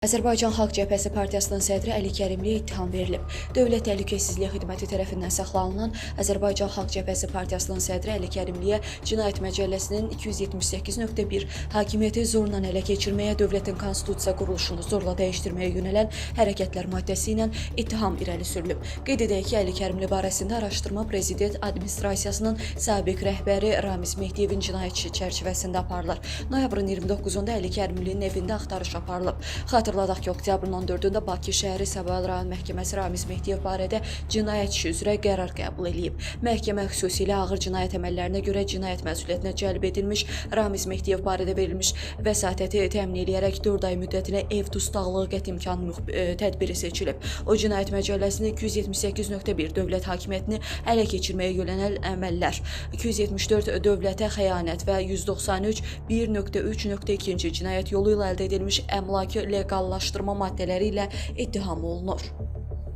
Azərbaycan Xalq Cəbhəsi Partiyasının sədri Əli Kərimliyə ittiham verilib. Dövlət Təhlükəsizliyi Xidməti tərəfindən saxlanılan Azərbaycan Xalq Cəbhəsi Partiyasının sədri Əli Kərimliyə Cinayət Məcəlləsinin 278.1 hakimiyyəti zorla ələ keçirməyə, dövlətin konstitusiya quruluşunu zorla dəyişdirməyə yönələn hərəkətlər maddəsi ilə ittiham irəli sürülüb. Qeyd edək ki, Əli Kərimli barəsində araşdırma Prezident Administrasiyasının sabiq rəhbəri Ramiz Mehdiyevin cinayət çərçivəsində aparılır. Noyabrın 29-da Əli Kərimlinin evində axtarış aparılıb. Xatırladaq ki, oktyabrın 14-də Bakı şəhəri Səbail rayon məhkəməsi Ramiz Mehdiyev barədə cinayət işi üzrə qərar qəbul edib. Məhkəmə xüsusilə ağır cinayət əməllərinə görə cinayət məsuliyyətinə cəlb edilmiş Ramiz Mehdiyev barədə verilmiş vəsatəti təmin edərək 4 ay müddətinə ev dustaqlığı qət imkanı tədbiri seçilib. O cinayət məcəlləsinin 278.1 dövlət hakimiyyətini ələ keçirməyə yönələn əməllər, 274 dövlətə xəyanət və 193 1.3.2 cinayət yolu ilə əldə edilmiş əmlakı leqallaşdırma maddələri ilə ittiham olunur.